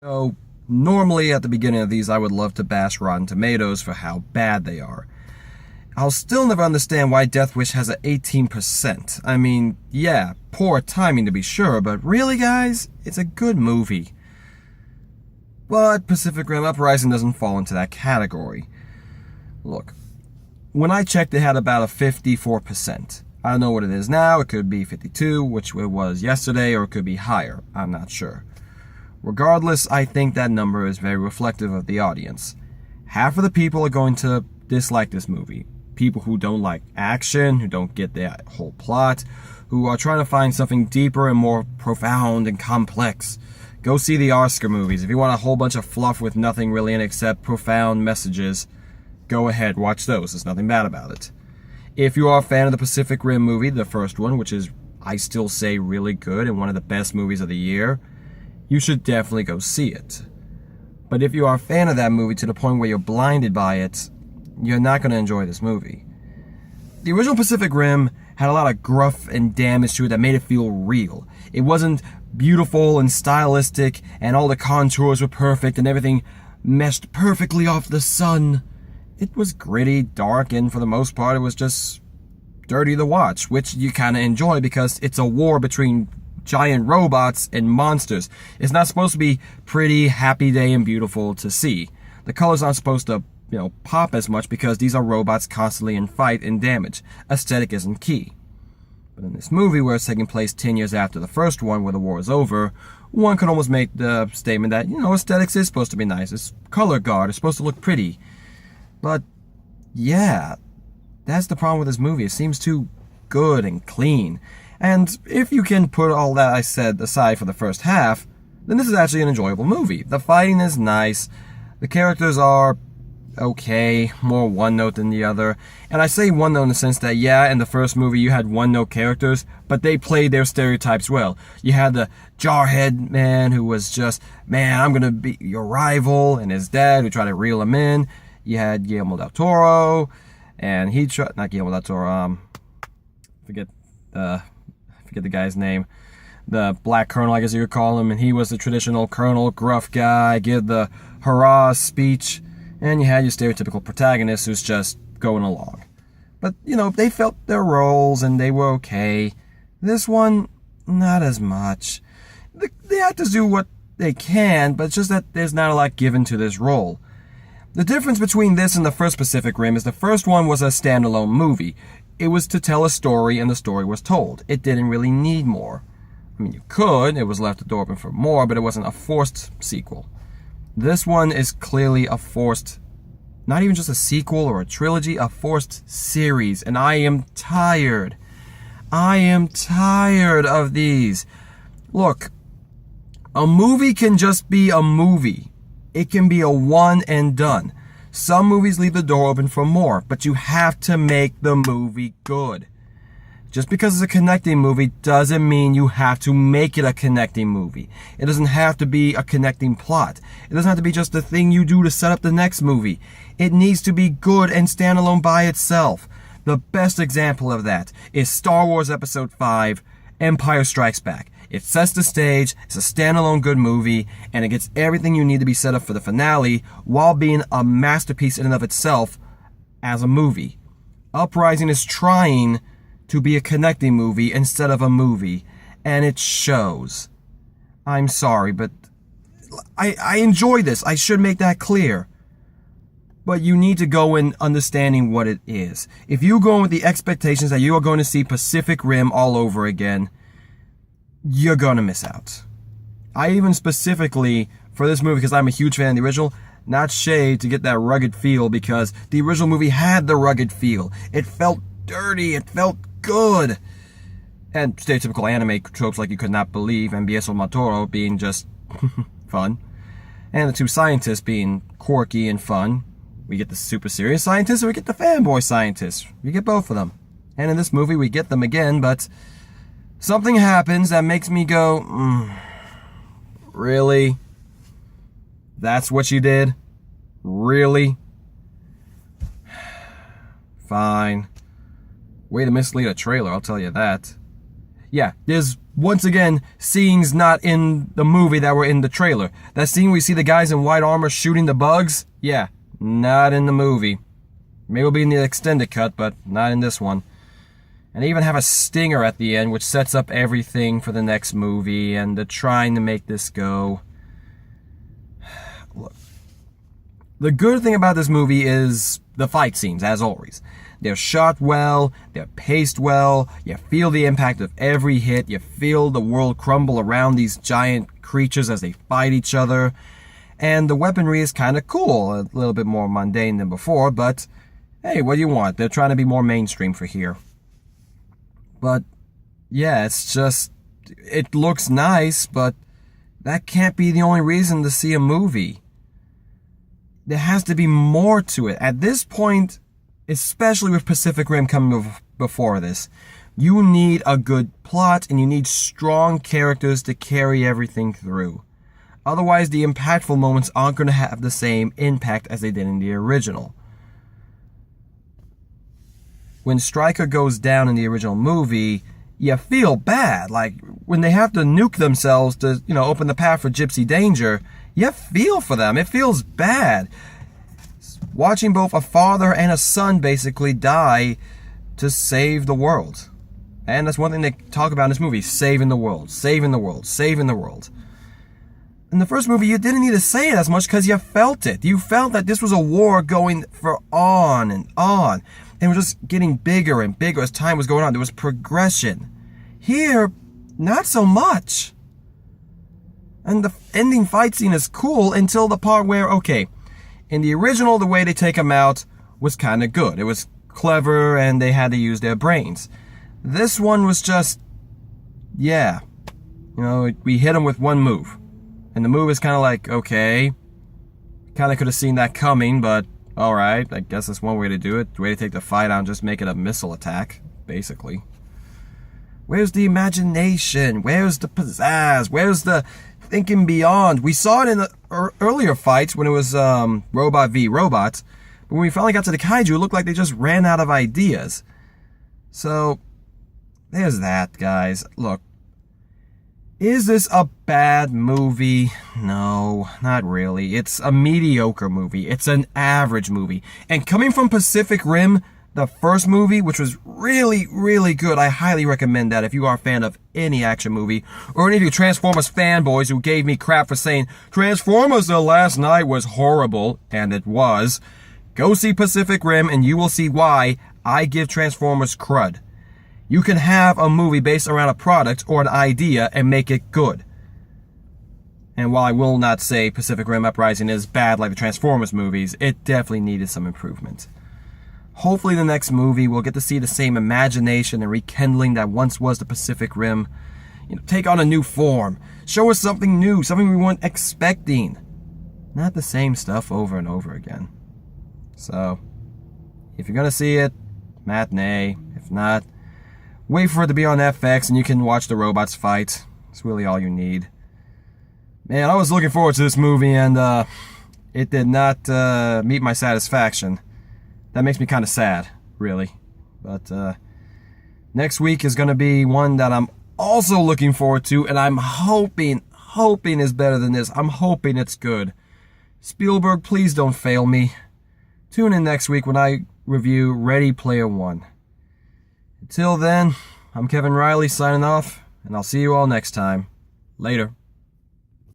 So, normally at the beginning of these, I would love to bash Rotten Tomatoes for how bad they are. I'll still never understand why Death Wish has an 18%. I mean, yeah, poor timing to be sure, but really, guys, it's a good movie. But Pacific Rim Uprising doesn't fall into that category. Look, when I checked, it had about a 54%. I don't know what it is now. It could be 52, which it was yesterday, or it could be higher. I'm not sure. Regardless, I think that number is very reflective of the audience. Half of the people are going to dislike this movie. People who don't like action, who don't get the whole plot, who are trying to find something deeper and more profound and complex. Go see the Oscar movies. If you want a whole bunch of fluff with nothing really in it except profound messages, go ahead, watch those. There's nothing bad about it. If you are a fan of the Pacific Rim movie, the first one, which is, I still say, really good and one of the best movies of the year, you should definitely go see it. But if you are a fan of that movie to the point where you're blinded by it, you're not going to enjoy this movie. The original Pacific Rim had a lot of gruff and damage to it that made it feel real. It wasn't beautiful and stylistic, and all the contours were perfect, and everything meshed perfectly off the sun. It was gritty, dark, and for the most part, it was just dirty to watch, which you kind of enjoy because it's a war between giant robots and monsters. It's not supposed to be pretty, happy day, and beautiful to see. The colors aren't supposed to, pop as much because these are robots constantly in fight and damage. Aesthetic isn't key. But in this movie, where it's taking place 10 years after the first one, where the war is over, one could almost make the statement that, aesthetics is supposed to be nice. It's color guard. It's supposed to look pretty. But, yeah, that's the problem with this movie. It seems too good and clean. And if you can put all that I said aside for the first half, then this is actually an enjoyable movie. The fighting is nice. The characters are okay, more one-note than the other. And I say one-note in the sense that, yeah, in the first movie you had one-note characters, but they played their stereotypes well. You had the jarhead man who was just, man, I'm gonna be your rival, and his dad who tried to reel him in. You had Guillermo del Toro, and he tried, not Guillermo del Toro, forget the guy's name. The Black Colonel, I guess you could call him, and he was the traditional colonel, gruff guy, give the hurrah speech. And you had your stereotypical protagonist who's just going along. But, they felt their roles and they were okay. This one, not as much. The actors do what they can, but it's just that there's not a lot given to this role. The difference between this and the first Pacific Rim is the first one was a standalone movie. It was to tell a story and the story was told. It didn't really need more. I mean, you could, it was left the door open for more, but it wasn't a forced sequel. This one is clearly a forced, not even just a sequel or a trilogy, a forced series. And I am tired. I am tired of these. Look, a movie can just be a movie. It can be a one and done. Some movies leave the door open for more, but you have to make the movie good. Just because it's a connecting movie doesn't mean you have to make it a connecting movie. It doesn't have to be a connecting plot. It doesn't have to be just the thing you do to set up the next movie. It needs to be good and stand alone by itself. The best example of that is Star Wars Episode 5, Empire Strikes Back. It sets the stage, it's a standalone good movie, and it gets everything you need to be set up for the finale while being a masterpiece in and of itself as a movie. Uprising is trying to be a connecting movie instead of a movie, and it shows. I'm sorry, but I enjoy this. I should make that clear. But you need to go in understanding what it is. If you go in with the expectations that you are going to see Pacific Rim all over again, you're going to miss out. I even specifically, for this movie, because I'm a huge fan of the original, not shade to get that rugged feel, because the original movie had the rugged feel. It felt dirty. It felt good. And stereotypical anime tropes like you could not believe, and Bieso Matoro being just fun. And the two scientists being quirky and fun. We get the super serious scientists, and we get the fanboy scientists. We get both of them. And in this movie, we get them again, but something happens that makes me go, really? That's what you did? Really? Fine. Way to mislead a trailer, I'll tell you that. Yeah, there's once again, scenes not in the movie that were in the trailer. That scene we see the guys in white armor shooting the bugs, yeah, not in the movie. Maybe it'll be in the extended cut, but not in this one. And they even have a stinger at the end, which sets up everything for the next movie, and they're trying to make this go. Look, the good thing about this movie is the fight scenes, as always. They're shot well, they're paced well, you feel the impact of every hit, you feel the world crumble around these giant creatures as they fight each other, and the weaponry is kind of cool, a little bit more mundane than before, but hey, what do you want? They're trying to be more mainstream for here. But yeah, it's just, it looks nice, but that can't be the only reason to see a movie. There has to be more to it. At this point, especially with Pacific Rim coming before this, you need a good plot and you need strong characters to carry everything through. Otherwise, the impactful moments aren't going to have the same impact as they did in the original. When Stryker goes down in the original movie, you feel bad. Like, when they have to nuke themselves to, open the path for Gypsy Danger, you feel for them. It feels bad. Watching both a father and a son basically die to save the world. And that's one thing they talk about in this movie, saving the world, saving the world, saving the world. In the first movie, you didn't need to say it as much because you felt it. You felt that this was a war going for on and on. And it was just getting bigger and bigger as time was going on. There was progression. Here, not so much. And the ending fight scene is cool until the part where, okay, in the original, the way they take them out was kind of good. It was clever and they had to use their brains. This one was just, yeah. We hit them with one move. And the move is kind of like, okay. Kind of could have seen that coming, but alright. I guess that's one way to do it. The way to take the fight out and just make it a missile attack, basically. Where's the imagination? Where's the pizzazz? Where's the thinking beyond? We saw it in the earlier fights when it was robot v robot, but when we finally got to the kaiju, it looked like they just ran out of ideas. So there's that, guys. Look, is this a bad movie? No, not really. It's a mediocre movie. It's an average movie. And coming from Pacific Rim, the first movie, which was really, really good, I highly recommend that if you are a fan of any action movie, or any of you Transformers fanboys who gave me crap for saying, Transformers The Last Night was horrible, and it was, go see Pacific Rim and you will see why I give Transformers crud. You can have a movie based around a product or an idea and make it good. And while I will not say Pacific Rim Uprising is bad like the Transformers movies, it definitely needed some improvement. Hopefully the next movie we'll get to see the same imagination and rekindling that once was the Pacific Rim. Take on a new form. Show us something new, something we weren't expecting. Not the same stuff over and over again. So, if you're gonna see it, matinee. If not, wait for it to be on FX and you can watch the robots fight. It's really all you need. Man, I was looking forward to this movie and it did not meet my satisfaction. That makes me kind of sad, really. But next week is going to be one that I'm also looking forward to, and I'm hoping is better than this. I'm hoping it's good. Spielberg, please don't fail me. Tune in next week when I review Ready Player One. Until then, I'm Kevin Riley signing off, and I'll see you all next time. Later.